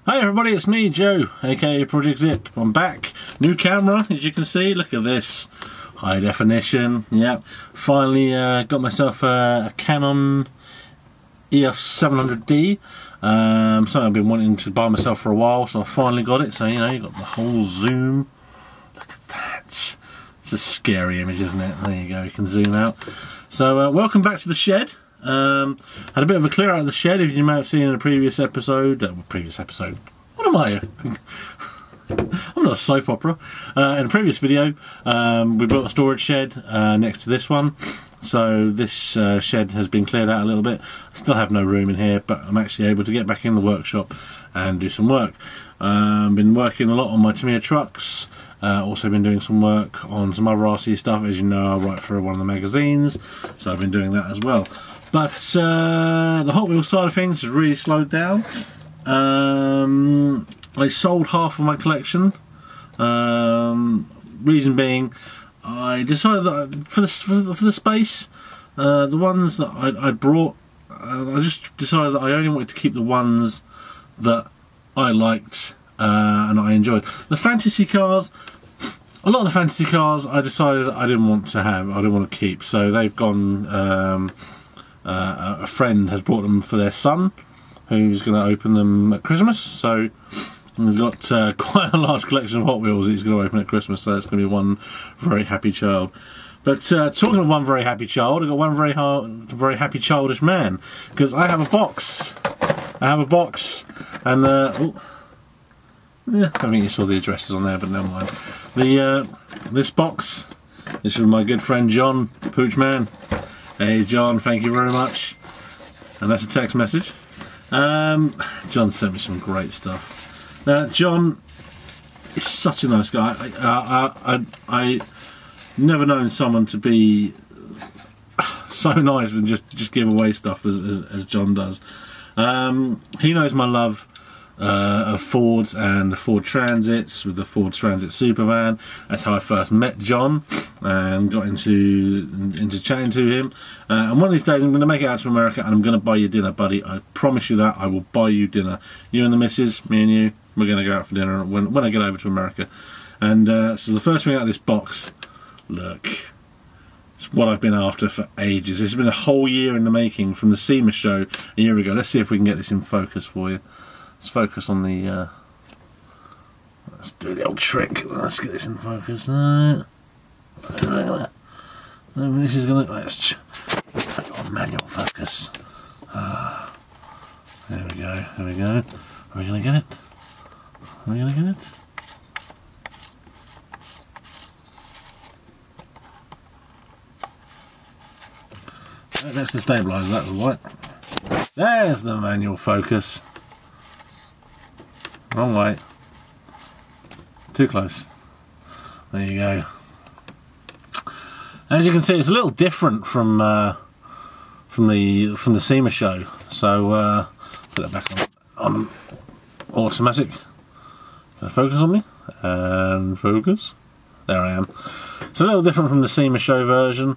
Hi everybody, it's me, Joe, aka Project Zip. I'm back. New camera, as you can see. Look at this. High definition. Yep. Finally got myself a Canon EOS 700D. Something I've been wanting to buy myself for a while, so I finally got it. So, you know, you've got the whole zoom. Look at that. It's a scary image, isn't it? There you go, you can zoom out. So, welcome back to the shed. Had a bit of a clear out of the shed, if you may have seen in a previous episode. What am I? I'm not a soap opera. In a previous video, we built a storage shed next to this one. So this shed has been cleared out a little bit. I still have no room in here, but I'm actually able to get back in the workshop and do some work. Been working a lot on my Tamiya trucks. Also been doing some work on some other RC stuff. As you know, I write for one of the magazines, so I've been doing that as well. But the Hotwheels side of things has really slowed down. I sold half of my collection. Reason being, I decided that for the space, the ones that I brought, I just decided that I only wanted to keep the ones that I liked and I enjoyed. The fantasy cars, a lot of the fantasy cars, I decided I didn't want to have, I didn't want to keep. So they've gone. A friend has brought them for their son, who's going to open them at Christmas. So he's got quite a large collection of Hot Wheels that he's going to open at Christmas. So it's going to be one very happy child. But talking of one very happy child, I've got one very happy childish man, because I have a box. And yeah, I think you saw the addresses on there, but never mind. This box is from my good friend John, Poochman. Hey John, thank you very much. And that's a text message. John sent me some great stuff. Now John is such a nice guy. I never known someone to be so nice and just give away stuff as John does. He knows my love of Fords and the Ford Transits, with the Ford Transit Supervan. That's how I first met John and got into chatting to him. And one of these days I'm going to make it out to America and I'm going to buy you dinner, buddy. I promise you that. I will buy you dinner. You and the missus, me and you, we're going to go out for dinner when I get over to America. And so the first thing out of this box, look, it's what I've been after for ages. It's been a whole year in the making from the SEMA show a year ago. Let's see if we can get this in focus for you. Let's focus on the, let's do the old trick. Let's get this in focus. This is going to, let's put it on manual focus. There we go, there we go. Are we going to get it? Are we going to get it? That's the stabiliser, that was right. There's the manual focus. Wrong way. Too close. There you go. As you can see, it's a little different from the SEMA show. So put that back on automatic. Can I focus on me? And focus. There I am. It's a little different from the SEMA show version.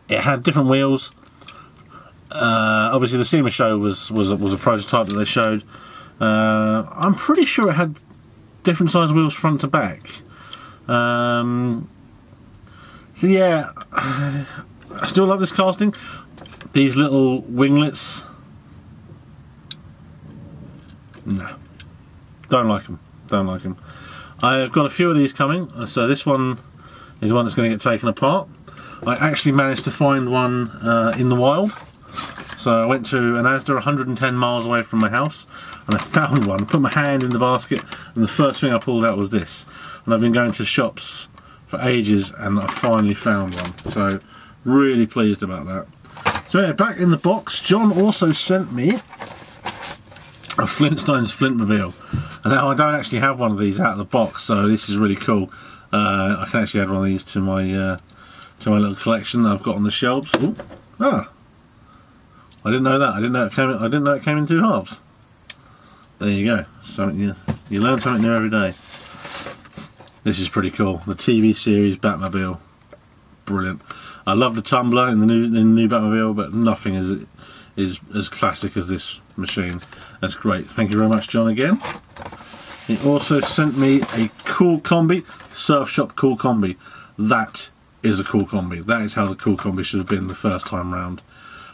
It had different wheels. Obviously, the SEMA show was a prototype that they showed. I'm pretty sure it had different size wheels front to back. So yeah, I still love this casting. These little winglets, no, don't like them. Don't like them. I've got a few of these coming. So this one is one that's going to get taken apart. I actually managed to find one in the wild. So I went to an Asda 110 miles away from my house and I found one, put my hand in the basket, and the first thing I pulled out was this. And I've been going to shops for ages and I finally found one. So really pleased about that. So yeah, back in the box, John also sent me a Flintstones Flintmobile. And now I don't actually have one of these out of the box, so this is really cool. I can actually add one of these to my little collection that I've got on the shelves. Ooh. Ah. I didn't know that. I didn't know it came in two halves. There you go. Something you learn something new every day. This is pretty cool. The TV series Batmobile, brilliant. I love the tumbler in the new Batmobile, but nothing is is as classic as this machine. That's great. Thank you very much, John, again. He also sent me a cool combi, Surf Shop cool combi. That is a cool combi. That is how the cool combi should have been the first time round.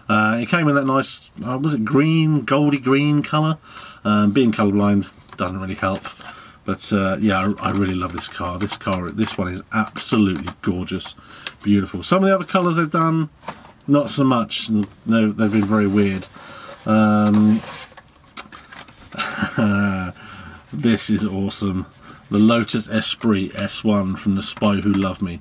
It came in that nice, was it green, goldy green colour? Being colourblind doesn't really help. But yeah, I really love this car. This one is absolutely gorgeous, beautiful. Some of the other colours they've done, not so much. No, they've been very weird. This is awesome. The Lotus Esprit S1 from The Spy Who Loved Me.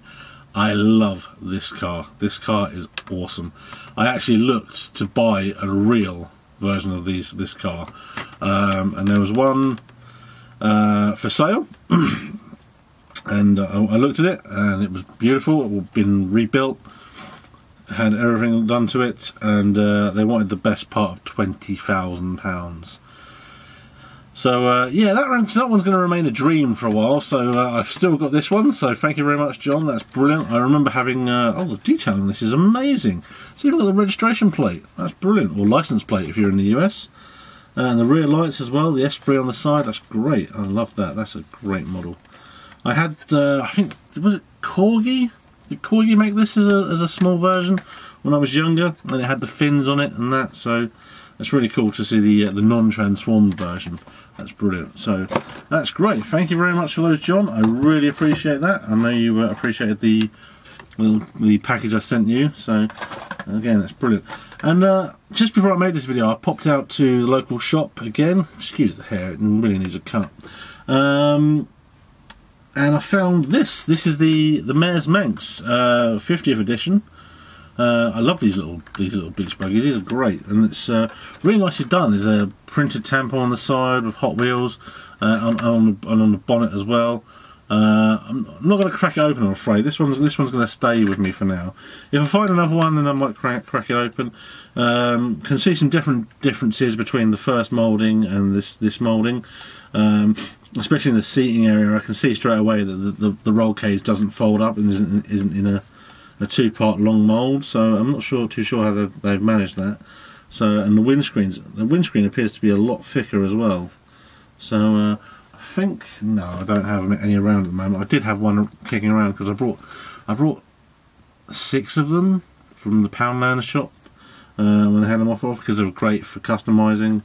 I love this car. This car is awesome. I actually looked to buy a real version of this car, and there was one for sale, and I looked at it, and it was beautiful. It had been rebuilt, had everything done to it, and they wanted the best part of £20,000. So yeah, that one's going to remain a dream for a while. So I've still got this one. So thank you very much, John. That's brilliant. I remember having oh, the detailing on this is amazing. It's even got the registration plate. That's brilliant, or license plate if you're in the US. And the rear lights as well. The Esprit on the side. That's great. I love that. That's a great model. I had I think, was it Corgi? Did Corgi make this as a small version when I was younger? And it had the fins on it and that. So that's really cool to see the non-transformed version. That's brilliant. So that's great. Thank you very much for those, John. I really appreciate that. I know you appreciated the package I sent you. So again, that's brilliant. And just before I made this video, I popped out to the local shop again. Excuse the hair; it really needs a cut. And I found this. This is the Mayor's Manx 50th edition. I love these little beach buggies. These are great, and it's really nicely done. There's a printed tampon on the side with Hot Wheels on the bonnet as well. I'm not going to crack it open, I'm afraid. This one's going to stay with me for now. If I find another one, then I might crack it open. Can see some differences between the first moulding and this moulding, especially in the seating area. I can see straight away that the roll cage doesn't fold up and isn't in a two-part long mould, so I'm not too sure how they've managed that. So, and the windscreen appears to be a lot thicker as well. So I think, no, I don't have any around at the moment. I did have one kicking around because I brought 6 of them from the Poundland shop when they had them off because they were great for customising.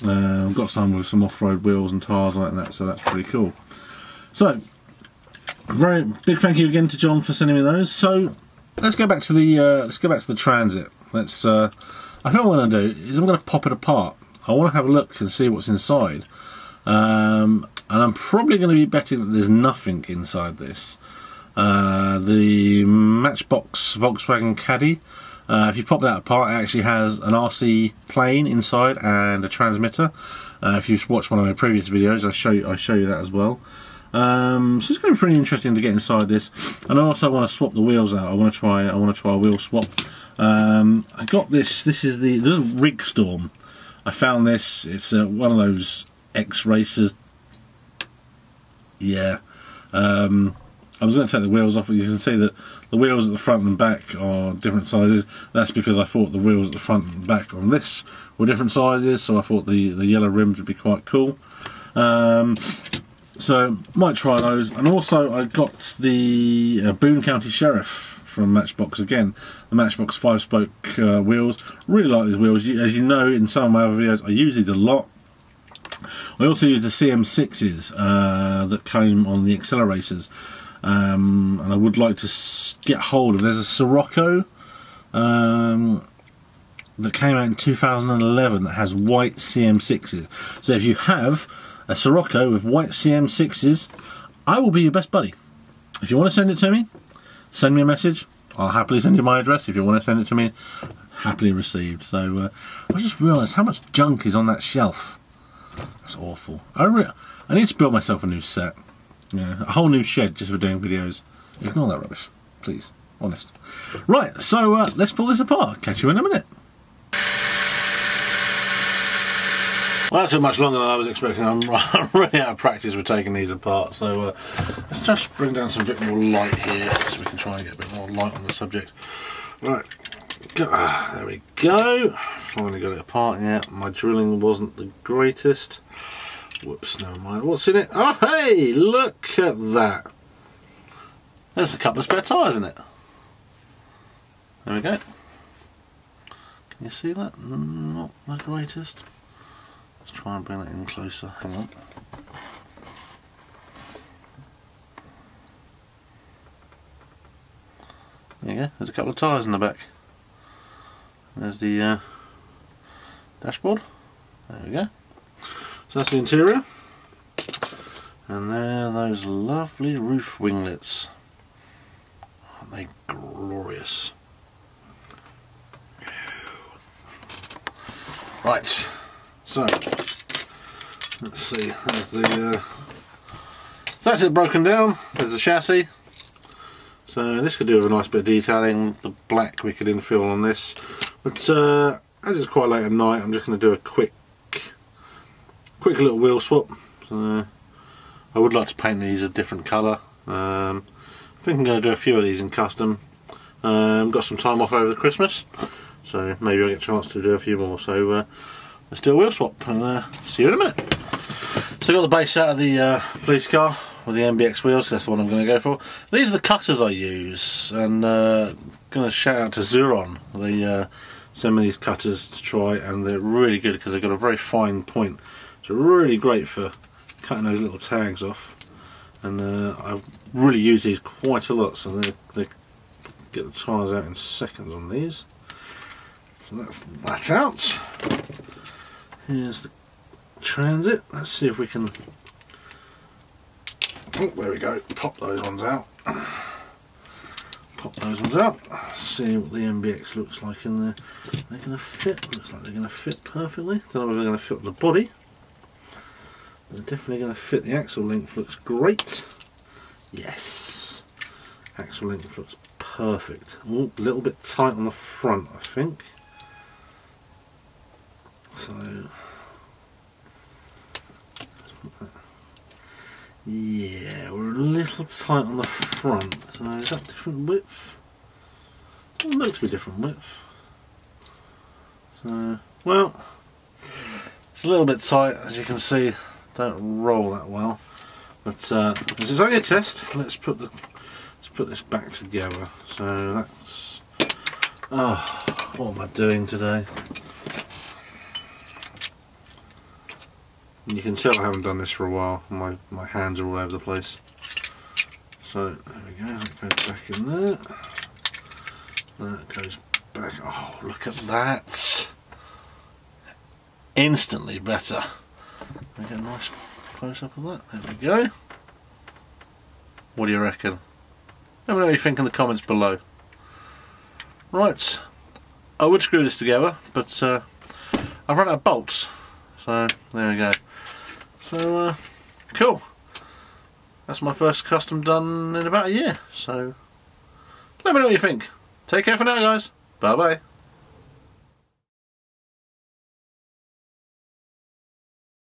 I've got some with some off-road wheels and tyres like that, so that's pretty cool. So, very big thank you again to John for sending me those. So let's go back to the Transit. I think what I'm going to do is I'm going to pop it apart. I want to have a look and see what's inside. And I'm probably going to be betting that there's nothing inside this. The Matchbox Volkswagen Caddy. If you pop that apart, it actually has an RC plane inside and a transmitter. If you've watched one of my previous videos, I show you that as well. So it's going to be pretty interesting to get inside this, and I also want to swap the wheels out. I want to try a wheel swap. I got this. This is the Rig Storm. I found this. It's one of those X-Racers. Yeah. I was going to take the wheels off, but you can see that the wheels at the front and back are different sizes. That's because I thought the wheels at the front and back on this were different sizes, so I thought the yellow rims would be quite cool. So might try those. And also I got the Boone County Sheriff from Matchbox again. The Matchbox 5-spoke wheels. Really like these wheels. As you know, in some of my other videos, I use these a lot. I also use the CM6s that came on the Accelerators. And I would like to get hold of. There's a Sirocco that came out in 2011 that has white CM6s. So if you have a Sirocco with white CM6s, I will be your best buddy. If you want to send it to me, send me a message. I'll happily send you my address. If you want to send it to me, happily received. So I just realised how much junk is on that shelf. That's awful. I need to build myself a new set. Yeah, a whole new shed just for doing videos. Ignore that rubbish, please. Honest. Right, so let's pull this apart. Catch you in a minute. Well, that took much longer than I was expecting. I'm really out of practice with taking these apart. So let's just bring down some bit more light here so we can try and get a bit more light on the subject. Right, There we go. Finally got it apart. Yeah, my drilling wasn't the greatest. Whoops, never mind. What's in it? Oh, hey, look at that. There's a couple of spare tyres in it. There we go. Can you see that? Not the greatest. Let's try and bring that in closer. Hang on. There you go. There's a couple of tyres in the back. There's the dashboard. There we go. So that's the interior. And there are those lovely roof winglets. Aren't they glorious? Right. So let's see. There's the so that's it broken down. There's the chassis. So this could do with a nice bit of detailing. The black we could infill on this, but as it's quite late at night, I'm just going to do a quick little wheel swap. So I would like to paint these a different colour. I think I'm going to do a few of these in custom. Got some time off over the Christmas, so maybe I'll get a chance to do a few more. So let's do a wheel swap and see you in a minute. So I got the base out of the police car with the MBX wheels. That's the one I'm going to go for. These are the cutters I use, and going to shout out to Zuron. They send me these cutters to try, and they're really good because they've got a very fine point. So really great for cutting those little tags off. And I've really used these quite a lot, so they get the tyres out in seconds on these. So that's that out. Here's the transit. Let's see if we can. Oh, there we go. Pop those ones out. Pop those ones out. See what the MBX looks like in there. They're going to fit. Looks like they're going to fit perfectly. Don't know whether they're going to fit the body. They're definitely going to fit. The axle length looks great. Yes. Axle length looks perfect. Ooh, a little bit tight on the front, I think. So. Yeah, we're a little tight on the front. So is that different width? It looks to be different width. So, well, it's a little bit tight, as you can see. Don't roll that well. But this is only a test. Let's put this back together. So that's. Oh, what am I doing today? You can tell I haven't done this for a while. My hands are all over the place. So there we go. That goes back in there. That goes back. Oh, look at that! Instantly better. Get a nice close up of that. There we go. What do you reckon? Let me know what you think in the comments below. Right, I would screw this together, but I've run out of bolts. So there we go. So cool. That's my first custom done in about a year. So let me know what you think. Take care for now, guys. Bye bye.